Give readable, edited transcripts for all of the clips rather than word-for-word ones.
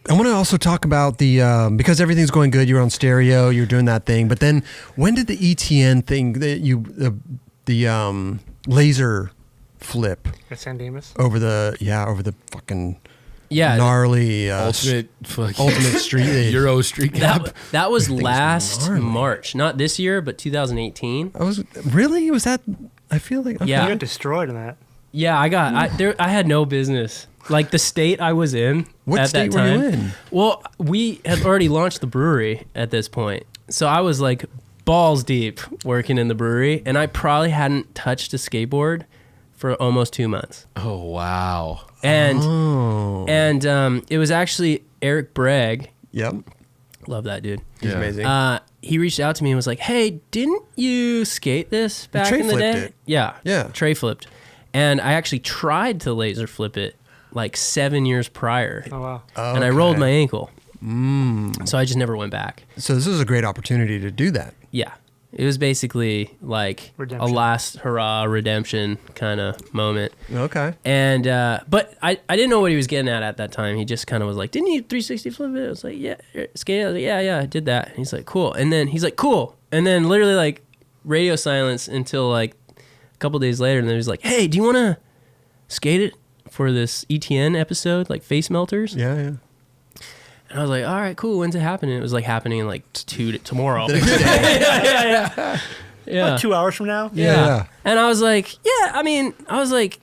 I want to also talk about the because everything's going good. You're on stereo. You're doing that thing. But then, when did the ETN thing that the laser flip At San Dimas? over the fucking gnarly ultimate street Euro street cap? That was last March, not this year, but 2018. Was that? I feel like Yeah. You got destroyed in that. Yeah, I had no business. Like the state I was in What at state that time. were you in? Well, we had already launched the brewery at this point. So I was like balls deep working in the brewery, and I probably hadn't touched a skateboard for almost 2 months. Oh, wow. And it was actually Eric Bragg. Yep. Love that dude. He's amazing. He reached out to me and was like, "Hey, didn't you skate this back in the flipped day?" it. Yeah. Tray flipped. And I actually tried to laser flip it like 7 years prior. Oh, wow. And I rolled my ankle. So I just never went back. So this was a great opportunity to do that. Yeah. It was basically like Redemption. a last hurrah redemption kind of moment. Okay. And, but I didn't know what he was getting at that time. He just kind of was like, "Didn't you 360 flip it?" I was like, "Yeah." Skate. I was like, yeah, I did that. And he's like, "Cool." And then he's like, "Cool." And then literally like radio silence until like a couple days later. And then he was like, "Hey, do you want to skate it for this ETN episode, like Face Melters?" Yeah. And I was like, "All right, cool. When's it happening?" It was like happening in like tomorrow. The next day. Yeah. Like 2 hours from now? Yeah. And I was like,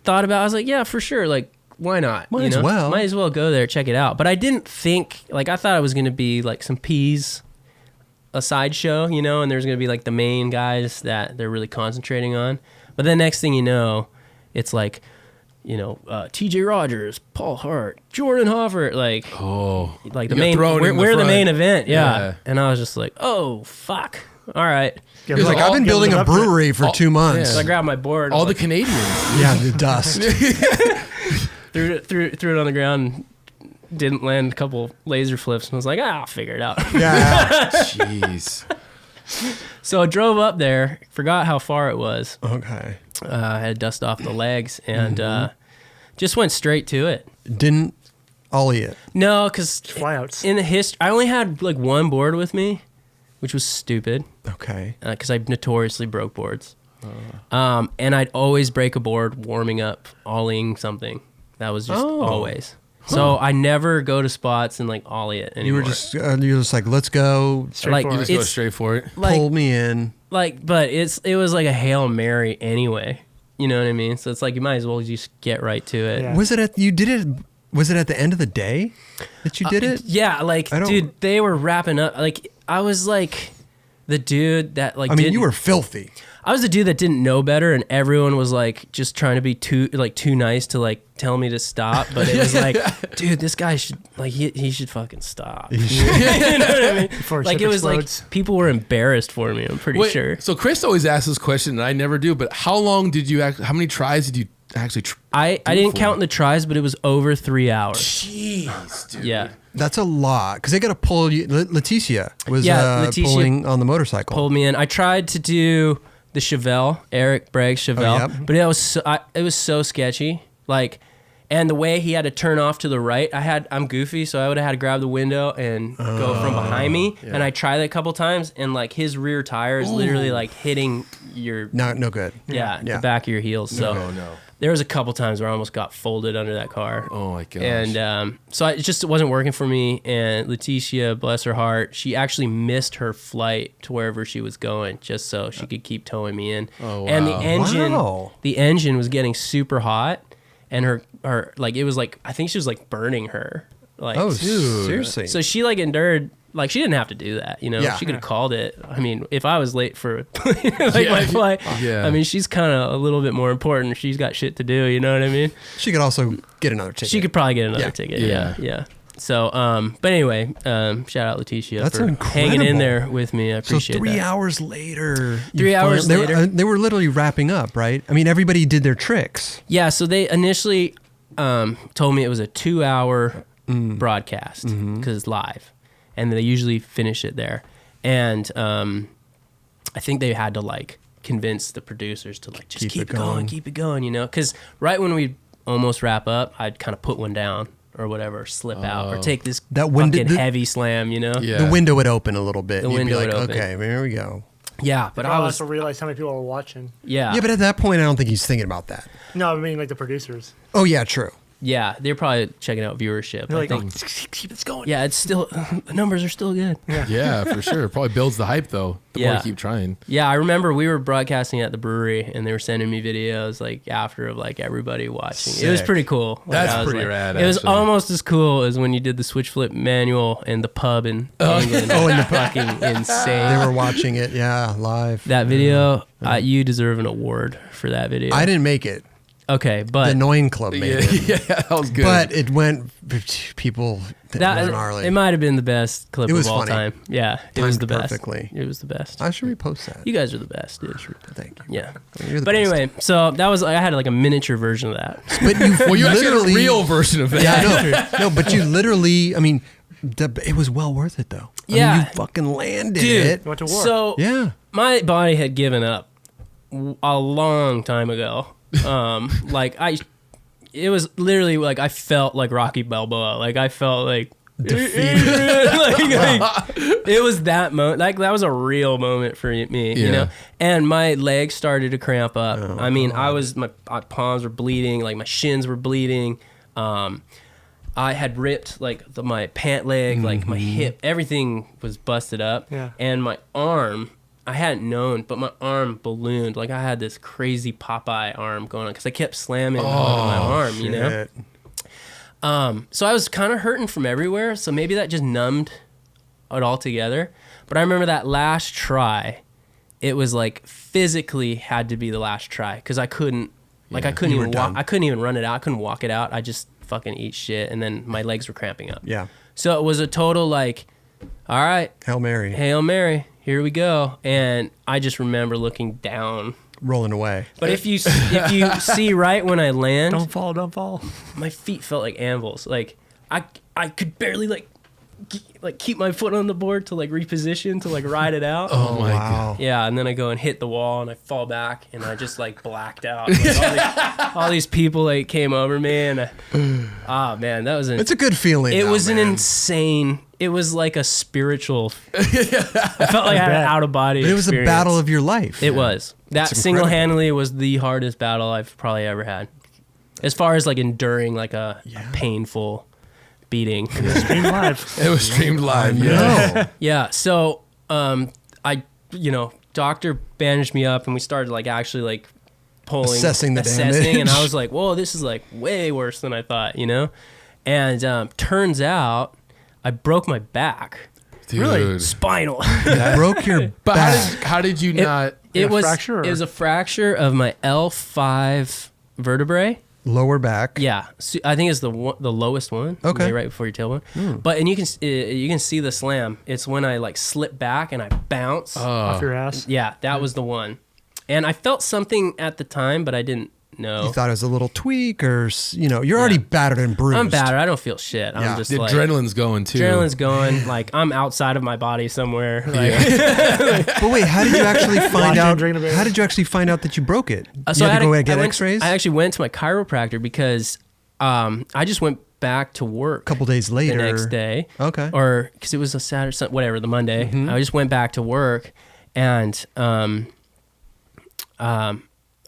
thought about it. I was like, yeah, for sure. Like, why not? Might as well. Might as well go there, check it out. But I didn't think, like, I thought it was going to be like some peas, a sideshow, and there's going to be like the main guys that they're really concentrating on. But then next thing you know, it's like, TJ Rogers, Paul Hart, Jordan Hoffart, like the main, we're the main event. Yeah. And I was just like, oh, fuck. All right. He's like, I've been building a brewery for 2 months. So I grabbed my board. All the Canadians. Yeah, the dust. threw it on the ground, didn't land a couple laser flips, and was like, I'll figure it out. Yeah. Jeez. So I drove up there, forgot how far it was. Okay. I had to dust off the legs, and just went straight to it. Didn't ollie it. No, because Flyouts. in the history, I only had like one board with me, which was stupid. Okay. Because I notoriously broke boards. And I'd always break a board warming up, ollieing something. That was just always. So I never go to spots and like ollie it anymore. You were just like, let's go. Like, You just go straight for it. like, Pull me in. Like, but it was like a Hail Mary anyway. You know what I mean? So it's like you might as well just get right to it. Yeah. Was it at the end of the day that you did it? Yeah, like, dude, they were wrapping up. Like, I was like the dude that like. I mean, you were filthy. I was the dude that didn't know better, and everyone was like just trying to be too nice to like tell me to stop. But it was like, dude, this guy should like he should fucking stop. You know what I mean? Before Like it was explodes. like people were embarrassed for me. I'm pretty sure. So Chris always asks this question, and I never do. But how long did you? How many tries did you actually? I didn't count the tries, but it was over 3 hours. Jeez, dude. Yeah. That's a lot because they got to pull you. Leticia was Leticia pulling on the motorcycle. Pulled me in. I tried to do the Chevelle, Eric Bragg Chevelle, but it was so sketchy. Like, and the way he had to turn off to the right, I'm goofy, so I would have had to grab the window and go from behind me. Yeah. And I tried that a couple times, and like his rear tire is literally like hitting your no good. Yeah, the back of your heels. So No. there was a couple times where I almost got folded under that car. Oh my gosh. And so it wasn't working for me. And Leticia, bless her heart, she actually missed her flight to wherever she was going just so she could keep towing me in. Oh, wow. And the engine was getting super hot, and her like it was like I think she was like burning her. Like, dude. Seriously. So she like endured. Like, she didn't have to do that, Yeah. She could have called it. I mean, if I was late for my flight, I mean, she's kind of a little bit more important. She's got shit to do, you know what I mean? She could also get another ticket. She could probably get another ticket. Yeah. So, but anyway, shout out Leticia for hanging in there with me. I appreciate that. So 3 hours later. 3 hours later. They were literally wrapping up, right? I mean, everybody did their tricks. Yeah, so they initially told me it was a 2-hour broadcast because it's live. And they usually finish it there. And I think they had to like convince the producers to like just keep it going, keep it going, Because right when we almost wrap up, I'd kind of put one down or whatever, slip out, or take this That wind- fucking the- heavy slam, you know? Yeah. The window would open a little bit. The and you'd window be like, would open. okay, here we go. Yeah, but But I I was, also realized how many people are watching. yeah. Yeah, but at that point, I don't think he's thinking about that. No, I mean like the producers. Oh, yeah, true. Yeah, they're probably checking out viewership. They're I like, think. oh, keep this going. Yeah, it's still the numbers are still good. Yeah, for sure. It probably builds the hype though. The more Yeah. you keep trying. Yeah, I remember we were broadcasting at the brewery, and they were sending me videos like after of like everybody watching. It was Sick. pretty cool. Like, That's I was pretty rad, It was actually. almost as cool as when you did the switch flip manual in the pub in England. Oh, in the fucking insane. They were watching it, yeah, live. That video, you deserve an award for that video. I didn't make it. Okay, The but Annoying Club made Yeah, it. yeah, that was good. But it went, people, it was gnarly. it might have been the best clip It was of all funny. time. Yeah, it was Timed the best. perfectly. It was the best. I should repost that. You guys are the best, dude. Thank you. Yeah. You're the But best. anyway, so that was I had like a miniature version of that. But you well, you actually had a literally, real version of that. Yeah, no, but you literally, I mean, it was well worth it though. I mean, Yeah. you fucking landed Dude. it. Went to war. So Yeah. my body had given up a long time ago. It was literally like I felt like Rocky Balboa. Like I felt like Defeated. like, it was that moment. Like that was a real moment for me, you Yeah. know. And my legs started to cramp up. Oh, I mean, my palms were bleeding. Like my shins were bleeding. I had ripped like my pant leg, like my hip, everything was busted up. Yeah. And my arm, I hadn't known, but my arm ballooned. Like I had this crazy Popeye arm going on because I kept slamming onto my arm, you know? Shit. So I was kind of hurting from everywhere. So maybe that just numbed it all together. But I remember that last try, it was like physically had to be the last try because I couldn't, I couldn't you were even walk. done. I couldn't even run it out. I couldn't walk it out. I just fucking eat shit, and then my legs were cramping up. Yeah. So it was a total like, all right, Hail Mary. Hail Mary, here we go. And I just remember looking down. Rolling away. But if you see right when I land, Don't fall, don't fall. my feet felt like anvils. Like I could barely keep my foot on the board to like reposition to like ride it out. Oh my wow. Yeah, and then I go and hit the wall and I fall back and I just like blacked out. Like, all these people like came over me and man, that was It's a good feeling. it though, was an man. insane. It was like a spiritual. I felt like I had an out of body. But it was a battle of your life. It was. That It's single handedly was the hardest battle I've probably ever had, as far as like enduring like a painful beating. Stream live. It was streamed live. Yeah. No. Yeah. So, doctor bandaged me up and we started like actually like Assessing the and damage. I was like, whoa, this is like way worse than I thought, you know? And turns out I broke my back. Dude. Spinal. Broke your But back. how did you not? It A was fracture, or- it was a fracture of my L5 vertebrae. Lower back. Yeah, so I think it's the lowest one. Okay. Maybe right before your tailbone. But and you can see the slam. It's when I like slip back and I bounce. Off your ass. Yeah, that was the one. And I felt something at the time, but I didn't know. You thought it was a little tweak or, you're already battered and bruised. I'm battered. I don't feel shit. Yeah. I'm just The like adrenaline's going too. adrenaline's going. Like I'm outside of my body somewhere. Like, But wait, how did you actually find Watching out? Dragon Ball. How did you actually find out that you broke it? You so had to go I and get went- X-rays. I actually went to my chiropractor because I just went back to work a couple days later. the next day. Okay. Or because it was a Saturday, whatever, the Monday. Mm-hmm. I just went back to work and I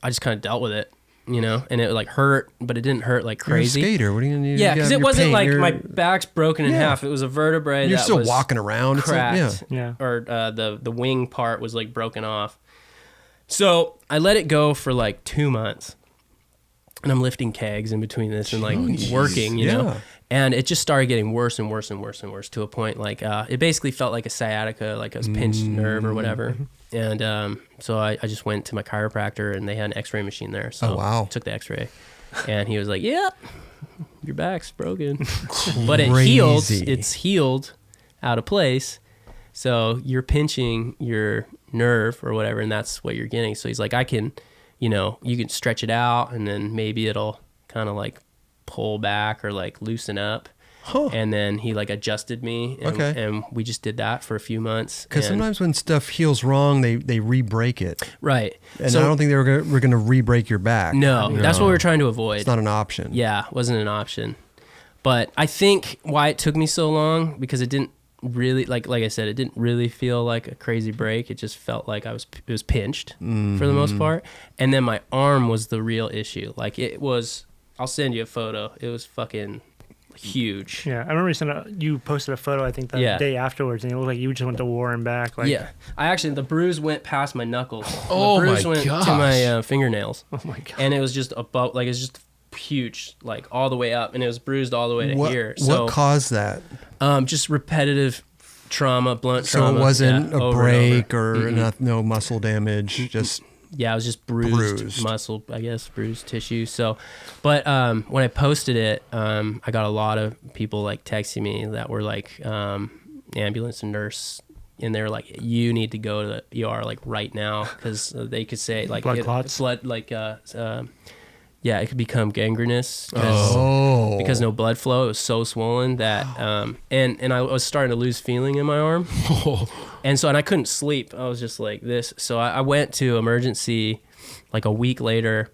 just kind of dealt with it, and it like hurt, but it didn't hurt like crazy. You're a skater. What are you gonna do? Yeah, You because got it your wasn't pain. like You're- my back's broken in Yeah. half. It was a vertebrae You're that still was walking around. It's like- cracked. Yeah. Or the wing part was like broken off. So I let it go for like 2 months. And I'm lifting kegs in between this and like working, you know? Yeah. And it just started getting worse and worse and worse and worse to a point like it basically felt like a sciatica, like a pinched nerve or whatever. And so I just went to my chiropractor and they had an x-ray machine there. So Oh, wow. I took the x-ray and he was like, yeah, your back's broken. But it healed. Crazy. It's healed out of place. So you're pinching your nerve or whatever, and that's what you're getting. So he's like, you can stretch it out, and then maybe it'll kind of like pull back or like loosen up. Huh. And then he like adjusted me, and, Okay. and we just did that for a few months. Because and- sometimes when stuff heals wrong, they re-break it. right. And So I don't think we're going to re-break your back. no, that's what we were trying to avoid. It's not an option. Yeah, wasn't an option. But I think why it took me so long, because it didn't really, like I said, it didn't really feel like a crazy break. It just felt like it was pinched for the most part. And then my arm was the real issue. Like it was, I'll send you a photo. It was fucking huge. Yeah, I remember you posted a photo, I think, the day afterwards, and it looked like you just went to war and back. Like, yeah. The bruise went past my knuckles. Oh, the bruise my went gosh. to my fingernails. Oh, my God. And it was just about, like, it's just huge, like all the way up, and it was bruised all the way to here. So, what caused that? just repetitive trauma, blunt So trauma. it wasn't a over and break over. or no muscle damage, just Yeah, it was just bruised muscle, I guess, bruised tissue. So, but when I posted it, I got a lot of people like texting me that were like ambulance and nurse, and they were like, "You need to go to the ER like right now," because they could say like blood clots, blood like yeah, it could become gangrenous because no blood flow. It was so swollen that and I was starting to lose feeling in my arm. And I couldn't sleep. I was just like this. So I went to emergency like a week later.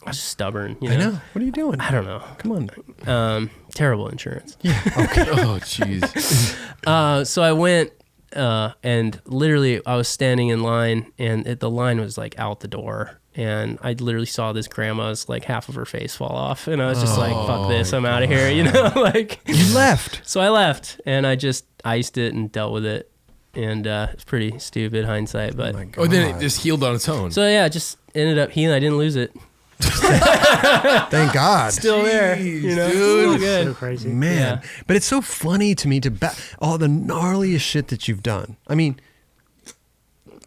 I was just stubborn, you know? I know. What are you doing? I don't know. Come on. Terrible insurance. Yeah. Okay. Oh, jeez. So I went and literally I was standing in line, and the line was like out the door. And I literally saw this grandma's like half of her face fall off, and I was just like, "Fuck this, I'm out of here," you know. Like You left. So I left, and I just iced it and dealt with it, and it's pretty stupid hindsight, but my God. Oh, then it just healed on its own. so yeah, it just ended up healing. I didn't lose it. Thank God. Still there, you know. Still good. so crazy. Man. Yeah. But it's so funny to me all the gnarliest shit that you've done. I mean,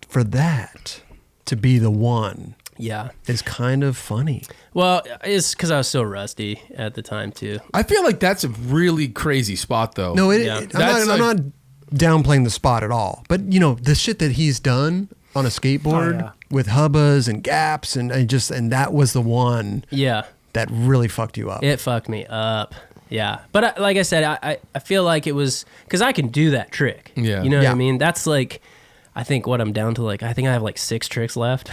for that to be the one Yeah. is kind of funny. Well, it's because I was so rusty at the time too. I feel like that's a really crazy spot, though. No, Yeah. I'm not downplaying the spot at all. But, you know, the shit that he's done on a skateboard with hubbas and gaps and that was the one Yeah. that really fucked you up. It fucked me up. Yeah. But like I said, I feel like it was because I can do that trick. Yeah. You know what Yeah. I mean? That's like, I think what I'm down to, like, I think I have like 6 tricks left.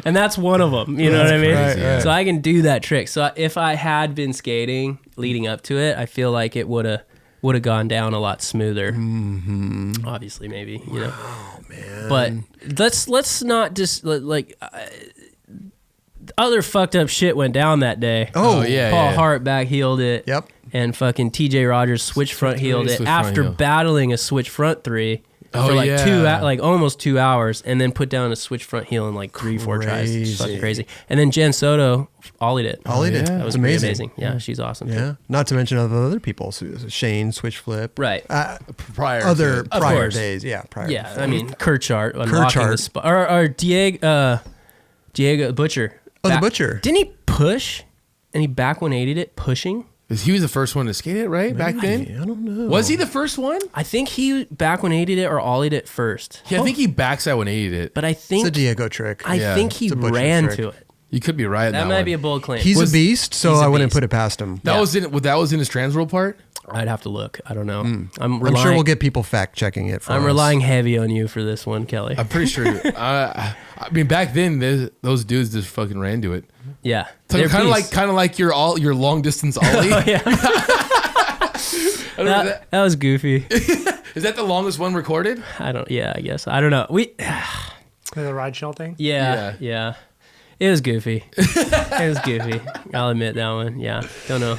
And that's one of them. You know what I mean? crazy, yeah. So I can do that trick. So if I had been skating leading up to it, I feel like it would have gone down a lot smoother. Mm-hmm. Obviously, maybe, you know. Oh, man. But let's not just other fucked up shit went down that day. Oh, yeah. Paul Hart back heeled it. Yep. And fucking TJ Rogers switch front heeled it Switch front after heel. battling a switch front 3 Oh, for like yeah. almost 2 hours, and then put down a switch front heel in like 3-4 tries. It's fucking Crazy. crazy. And then Jen Soto ollied it. Ollied it. yeah. That was It's pretty amazing. Yeah, she's awesome. Yeah. Not to mention other people. So Shane, switch flip. Right. Prior Other to- prior course. days. Yeah. Prior. Yeah, I mean, Kirchart unlocking Kirchart. the spot. Or Diego Butcher. Oh, the Butcher. Didn't he push? And he back 180'd it, pushing? He was the first one to skate it, right? Back then? I don't know. Was he the first one? I think he back 180'd it or ollied it first. Yeah, I think he backside 180'd it. But I It's a think Diego trick. I think he It's a Butcher ran trick. to it. You could be right. on That might one. be a bold claim. He's Was- a beast, so he's a I wouldn't beast. put it past him. That was in his transworld part. I'd have to look. I don't know. I'm sure we'll get people fact checking it for I'm us. relying heavy on you for this one, Kelly. I'm pretty sure. I mean, back then, those dudes just fucking ran to it. Yeah. So They're kind beasts. of like your long distance ollie. Oh, yeah. I don't know, That was goofy. is that the longest one recorded? I guess. I don't know. The ride shell thing? Yeah. It was goofy. It was goofy. I'll admit that one. Yeah. Don't know.